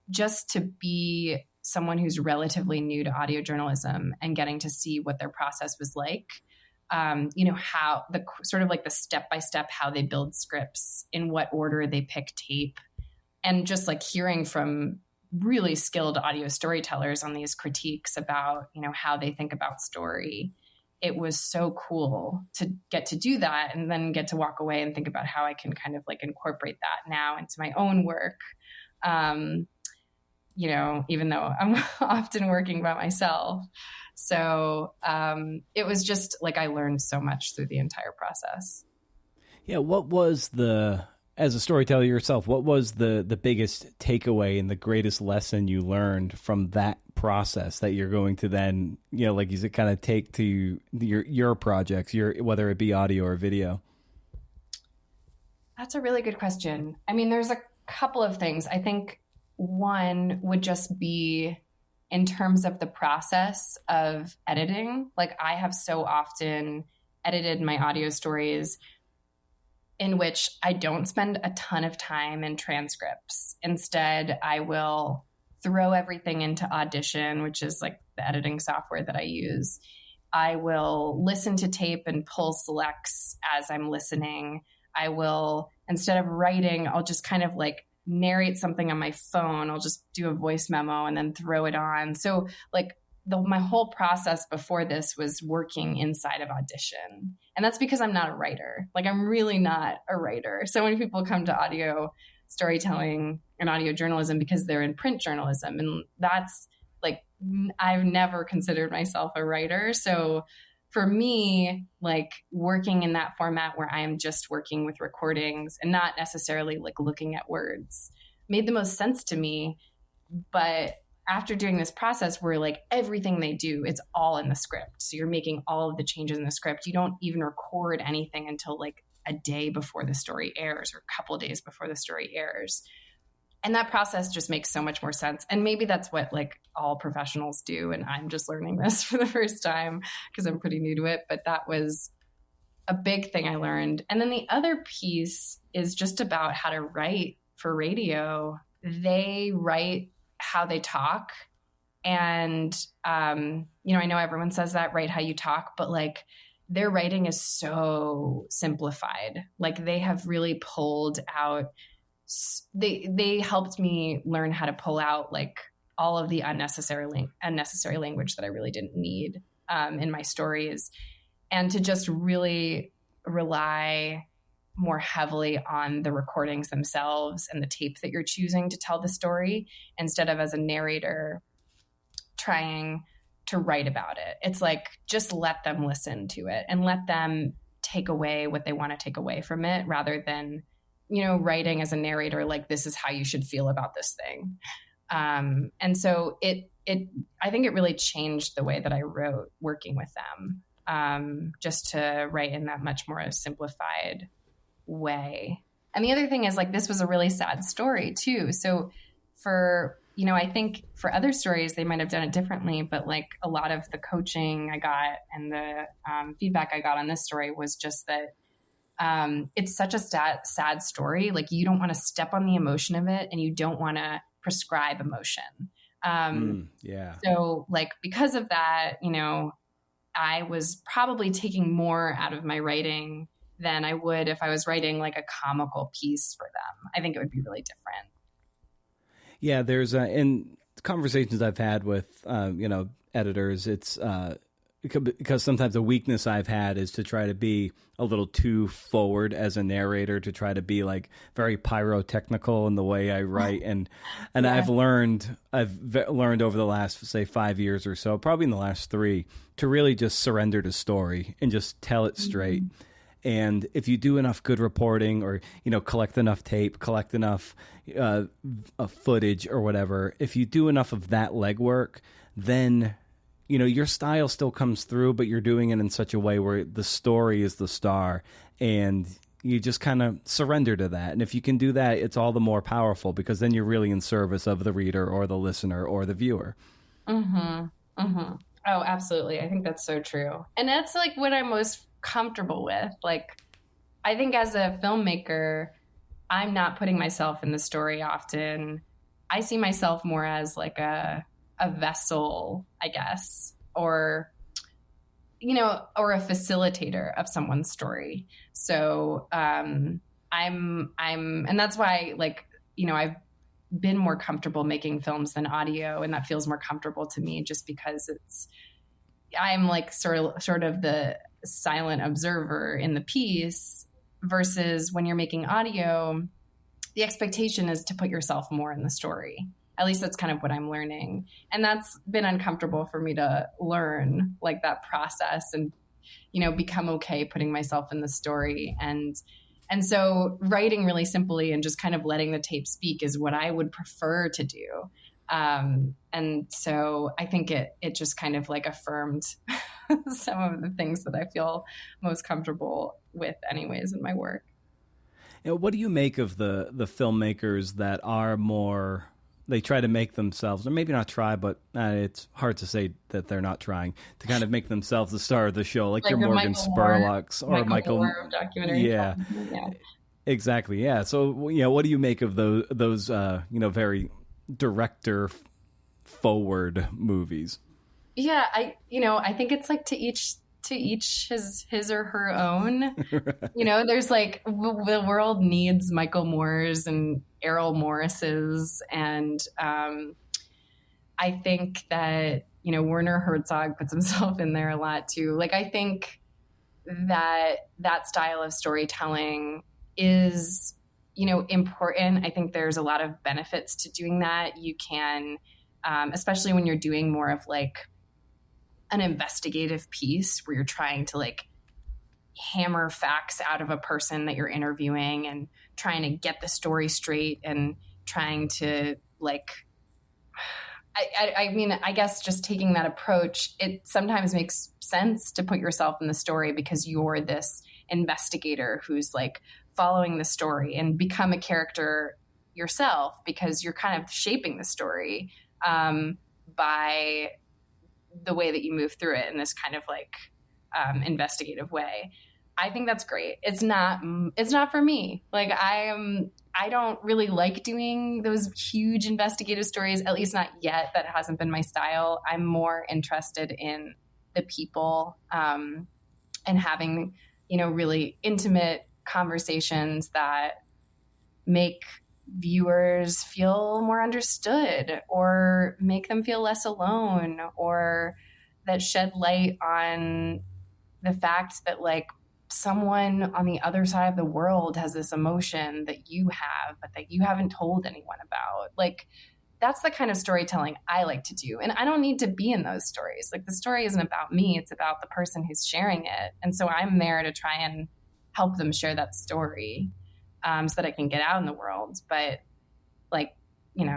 just to be someone who's relatively new to audio journalism and getting to see what their process was like, how the sort of like the step-by-step, how they build scripts, in what order they pick tape, and just like hearing from really skilled audio storytellers on these critiques about, how they think about story. It was so cool to get to do that and then get to walk away and think about how I can kind of like incorporate that now into my own work. even though I'm often working by myself. So it was just like I learned so much through the entire process.
Yeah, what was as a storyteller yourself, what was the biggest takeaway and the greatest lesson you learned from that process that you're going to then, like you said, kind of take to your projects, whether it be audio or video?
That's a really good question. I mean, there's a couple of things. I think one would just be in terms of the process of editing. Like I have so often edited my audio stories in which I don't spend a ton of time in transcripts. Instead, I will throw everything into Audition, which is like the editing software that I use. I will listen to tape and pull selects as I'm listening. I will, instead of writing, I'll just kind of like narrate something on my phone. I'll just do a voice memo and then throw it on. So like my whole process before this was working inside of Audition. And that's because I'm not a writer. Like I'm really not a writer. So many people come to audio storytelling and audio journalism because they're in print journalism. And that's like, I've never considered myself a writer. So for me, like working in that format where I am just working with recordings and not necessarily like looking at words made the most sense to me. But after doing this process where like everything they do, it's all in the script. So you're making all of the changes in the script. You don't even record anything until like a day before the story airs or a couple of days before the story airs. And that process just makes so much more sense. And maybe that's what like all professionals do. And I'm just learning this for the first time because I'm pretty new to it. But that was a big thing I learned. And then the other piece is just about how to write for radio. They write how they talk. And, I know everyone says that, write how you talk, but like their writing is so simplified. Like they have really pulled out, they helped me learn how to pull out like all of the unnecessary language that I really didn't need in my stories, and to just really rely more heavily on the recordings themselves and the tape that you're choosing to tell the story, instead of as a narrator trying to write about it. It's like, just let them listen to it and let them take away what they want to take away from it, rather than, writing as a narrator, like, this is how you should feel about this thing. And so I think it really changed the way that I wrote working with them, just to write in that much more simplified way. And the other thing is like, this was a really sad story too. So for, I think for other stories, they might have done it differently, but like a lot of the coaching I got and the feedback I got on this story was just that it's such a sad story. Like you don't want to step on the emotion of it and you don't want to prescribe emotion.
Yeah.
So like, because of that, I was probably taking more out of my writing than I would if I was writing like a comical piece for them. I think it would be really different.
Yeah, there's in conversations I've had with editors, it's because sometimes a weakness I've had is to try to be a little too forward as a narrator, to try to be like very pyrotechnical in the way I write, and yeah. I've learned over the last, say, 5 years or so, probably in the last 3, to really just surrender to story and just tell it straight. Mm-hmm. And if you do enough good reporting, or, collect enough tape, collect enough footage or whatever, if you do enough of that legwork, then, your style still comes through, but you're doing it in such a way where the story is the star, and you just kind of surrender to that. And if you can do that, it's all the more powerful, because then you're really in service of the reader or the listener or the viewer.
Mm-hmm. Mm-hmm. Oh, absolutely. I think that's so true. And that's like what I'm most comfortable with. Like, I think as a filmmaker, I'm not putting myself in the story often. I see myself more as like a vessel, I guess, or a facilitator of someone's story. So and that's why, like, I've been more comfortable making films than audio, and that feels more comfortable to me, just because I'm like sort of the silent observer in the piece, versus when you're making audio, the expectation is to put yourself more in the story. At least that's kind of what I'm learning. And that's been uncomfortable for me to learn, like that process, and, become okay putting myself in the story. And so writing really simply and just kind of letting the tape speak is what I would prefer to do. And so I think it just kind of like affirmed some of the things that I feel most comfortable with anyways in my work.
What do you make of the filmmakers that are more, they try to make themselves, or maybe not try, but it's hard to say that they're not trying to kind of make themselves the star of the show, like your Morgan Spurlocks or Michael Moore documentary.
Yeah.
Exactly. Yeah. So, what do you make of those very director forward movies?
Yeah. I think it's like to each his or her own. Right. There's like the world needs Michael Moores and Errol Morrises, and I think that Werner Herzog puts himself in there a lot too. Like I think that style of storytelling is important. I think there's a lot of benefits to doing that. You can especially when you're doing more of like an investigative piece where you're trying to like hammer facts out of a person that you're interviewing and trying to get the story straight and trying to like, I guess just taking that approach, it sometimes makes sense to put yourself in the story because you're this investigator who's like following the story, and become a character yourself because you're kind of shaping the story by the way that you move through it in this kind of like investigative way. I think that's great. It's not for me. Like I don't really like doing those huge investigative stories, at least not yet. That hasn't been my style. I'm more interested in the people and having, really intimate conversations that make viewers feel more understood or make them feel less alone, or that shed light on the fact that like someone on the other side of the world has this emotion that you have, but that you haven't told anyone about. Like that's the kind of storytelling I like to do. And I don't need to be in those stories. Like the story isn't about me. It's about the person who's sharing it. And so I'm there to try and help them share that story so that I can get out in the world. But like, for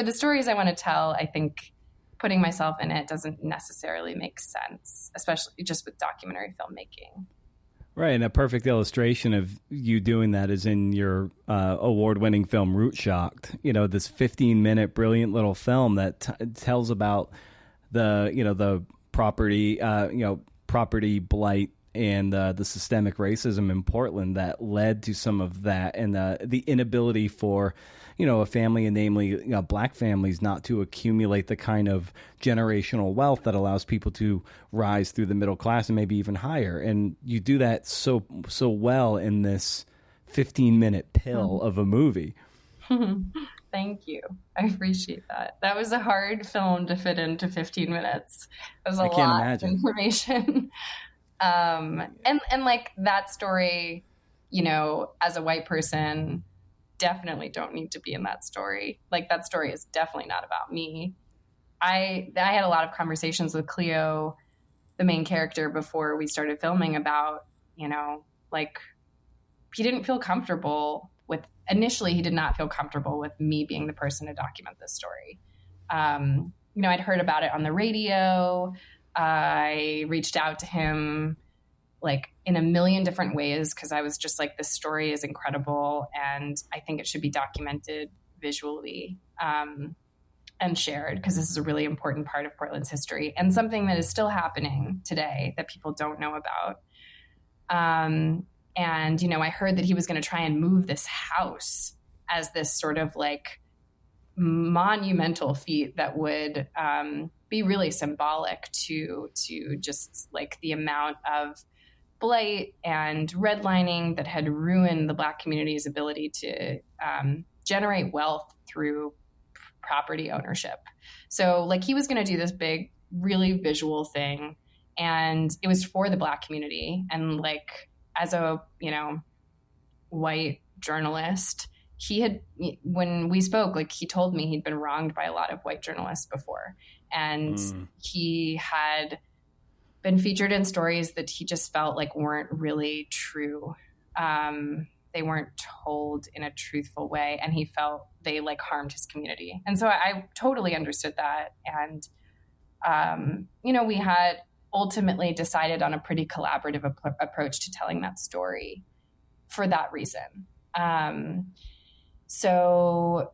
the stories I want to tell, I think putting myself in it doesn't necessarily make sense, especially just with documentary filmmaking.
Right, and a perfect illustration of you doing that is in your award-winning film Root Shocked. This 15-minute brilliant little film that tells about the property blight and the systemic racism in Portland that led to some of that, and the inability for a family, and namely black families, not to accumulate the kind of generational wealth that allows people to rise through the middle class and maybe even higher. And you do that so well in this 15-minute pill of a movie.
Thank you. I appreciate that. That was a hard film to fit into 15 minutes. It was a lot of information. And like that story, as a white person, definitely don't need to be in that story. Like that story is definitely not about me. I had a lot of conversations with Cleo, the main character, before we started filming about, like he didn't feel comfortable with, initially he did not feel comfortable with me being the person to document this story. I'd heard about it on the radio. I reached out to him like in a million different ways because I was just like, this story is incredible and I think it should be documented visually and shared because this is a really important part of Portland's history and something that is still happening today that people don't know about. And, I heard that he was going to try and move this house as this sort of like monumental feat that would be really symbolic to just like the amount of blight and redlining that had ruined the Black community's ability to generate wealth through property ownership. So like he was going to do this big, really visual thing, and it was for the Black community. And like as a, white journalist, when we spoke, like he told me he'd been wronged by a lot of white journalists before. And he had been featured in stories that he just felt like weren't really true. They weren't told in a truthful way. And he felt they like harmed his community. And so I totally understood that. And, we had ultimately decided on a pretty collaborative approach to telling that story for that reason. So,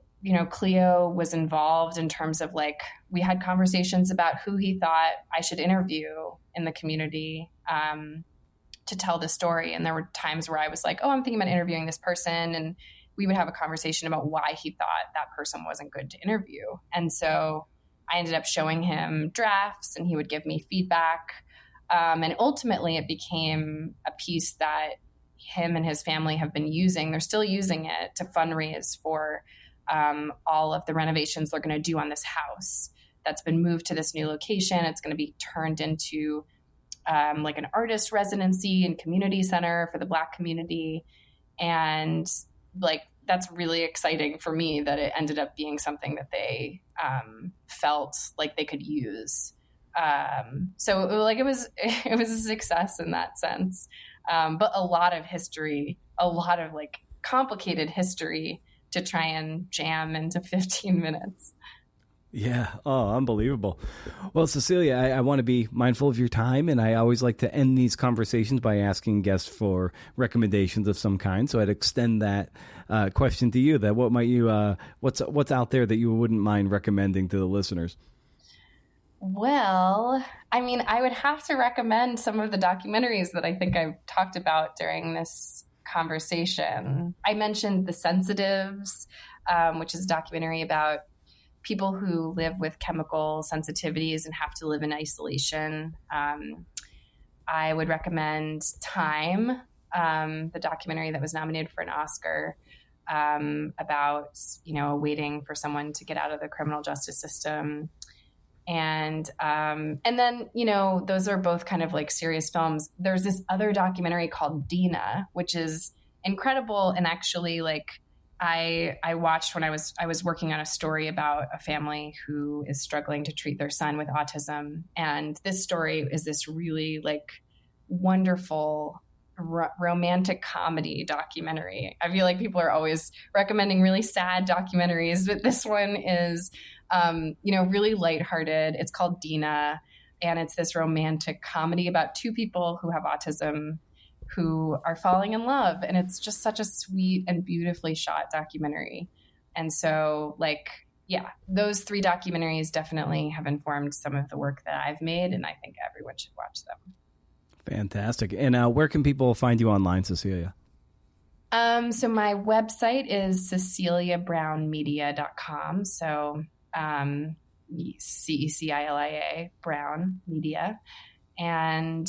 Cleo was involved in terms of like, we had conversations about who he thought I should interview in the community to tell the story. And there were times where I was like, oh, I'm thinking about interviewing this person. And we would have a conversation about why he thought that person wasn't good to interview. And so I ended up showing him drafts and he would give me feedback. And ultimately it became a piece that him and his family have been using. They're still using it to fundraise for all of the renovations they're going to do on this house that's been moved to this new location. It's going to be turned into like an artist residency and community center for the Black community. And like, that's really exciting for me that it ended up being something that they felt like they could use. So like it was a success in that sense. But a lot of history, a lot of like complicated history to try and jam into 15 minutes.
Yeah. Oh, unbelievable. Well, Cecilia, I want to be mindful of your time, and I always like to end these conversations by asking guests for recommendations of some kind. So I'd extend that question to you. That what might you what's out there that you wouldn't mind recommending to the listeners?
Well, I mean, I would have to recommend some of the documentaries that I think I've talked about during this conversation. I mentioned The Sensitives, which is a documentary about people who live with chemical sensitivities and have to live in isolation. I would recommend Time, the documentary that was nominated for an Oscar, about, waiting for someone to get out of the criminal justice system. And then, those are both kind of like serious films. There's this other documentary called Dina, which is incredible. And actually like, I watched when I was working on a story about a family who is struggling to treat their son with autism. And this story is this really like wonderful romantic comedy documentary. I feel like people are always recommending really sad documentaries, but this one is, really lighthearted. It's called Dina, and it's this romantic comedy about two people who have autism who are falling in love. And it's just such a sweet and beautifully shot documentary. And so like, yeah, those three documentaries definitely have informed some of the work that I've made. And I think everyone should watch them.
Fantastic. And where can people find you online, Cecilia?
So my website is ceciliabrownmedia.com. So CECILIA Brown Media. And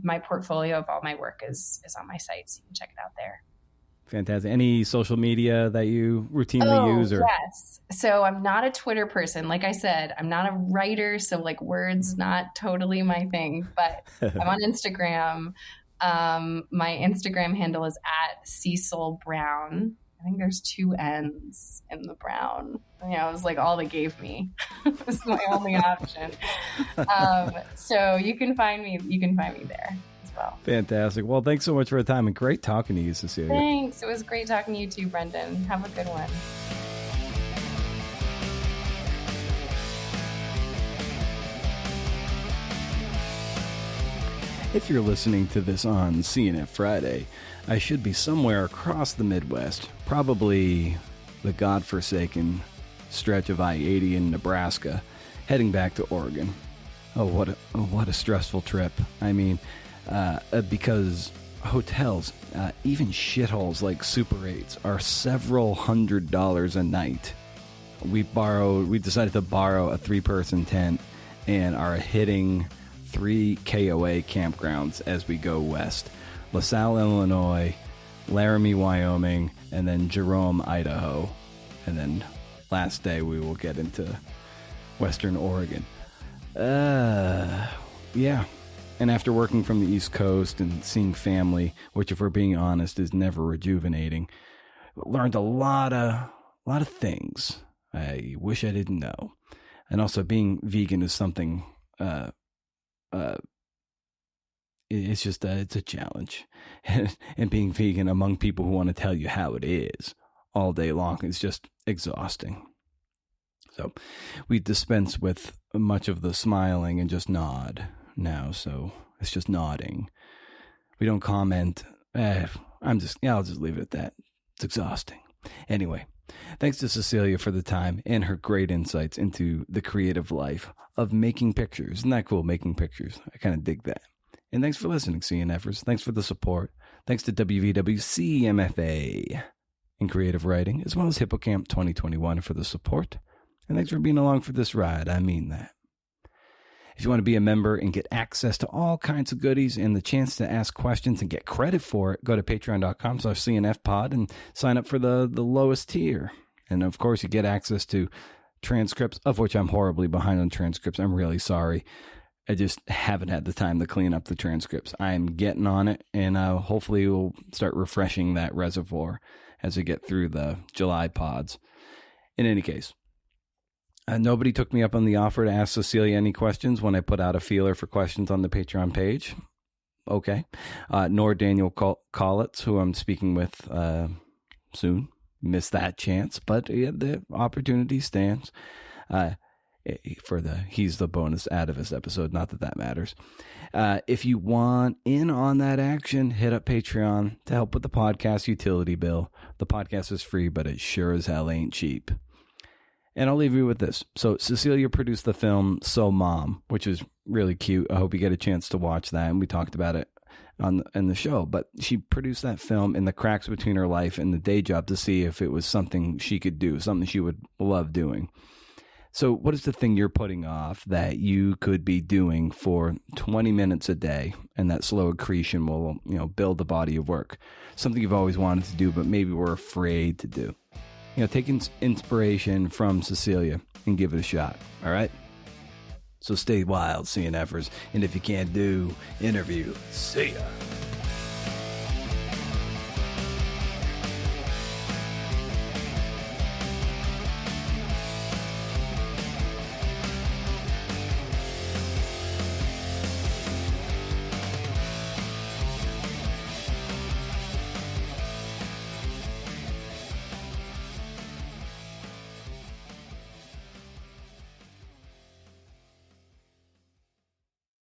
my portfolio of all my work is on my site, so you can check it out there.
Fantastic. Any social media that you routinely use? Or?
Yes. So I'm not a Twitter person. Like I said, I'm not a writer, so like words not totally my thing. But I'm on Instagram. My Instagram handle is @Cecil Brown. I think there's 2 N's in the Brown. It was like all they gave me. It was my only option. So you can find me there as well.
Fantastic. Well, thanks so much for the time, and great talking to you, Cecilia.
Thanks. It was great talking to you too, Brendan. Have a good one.
If you're listening to this on CNN Friday, I should be somewhere across the Midwest, probably the godforsaken stretch of I-80 in Nebraska, heading back to Oregon. Oh, what a stressful trip. I mean, because hotels, even shitholes like Super 8s, are several $100s a night. We decided to borrow a 3-person tent and are hitting 3 KOA campgrounds as we go west. LaSalle, Illinois, Laramie, Wyoming, and then Jerome, Idaho. And then last day we will get into Western Oregon. Yeah. And after working from the East Coast and seeing family, which if we're being honest is never rejuvenating, learned a lot of things I wish I didn't know. And also being vegan is something, it's just, it's a challenge. And being vegan among people who want to tell you how it is all day long is just exhausting. So we dispense with much of the smiling and just nod now. So it's just nodding. We don't comment. I'll just leave it at that. It's exhausting. Anyway, thanks to Cecilia for the time and her great insights into the creative life of making pictures. Isn't that cool, making pictures? I kind of dig that. And thanks for listening, CNFers. Thanks for the support. Thanks to WVWCMFA in creative writing, as well as Hippocamp 2021 for the support. And thanks for being along for this ride. I mean that. If you want to be a member and get access to all kinds of goodies and the chance to ask questions and get credit for it, go to patreon.com/CNFpod and sign up for the lowest tier. And of course, you get access to transcripts, of which I'm horribly behind on transcripts. I'm really sorry. I just haven't had the time to clean up the transcripts. I'm getting on it, and hopefully we'll start refreshing that reservoir as we get through the July pods. In any case, nobody took me up on the offer to ask Cecilia any questions when I put out a feeler for questions on the Patreon page. Okay. Nor Daniel Collitz, who I'm speaking with soon. Missed that chance, but the opportunity stands. He's the bonus Atavist episode. Not that matters. If you want in on that action, hit up Patreon to help with the podcast utility bill. The podcast is free, but it sure as hell ain't cheap. And I'll leave you with this. So Cecilia produced the film So Mom, which is really cute. I hope you get a chance to watch that. And we talked about it in the show. But she produced that film in the cracks between her life and the day job to see if it was something she could do, something she would love doing. So what is the thing you're putting off that you could be doing for 20 minutes a day, and that slow accretion will, build the body of work? Something you've always wanted to do, but maybe were afraid to do. Take inspiration from Cecilia and give it a shot. All right? So stay wild, CNFers. And if you can't do interview, see ya.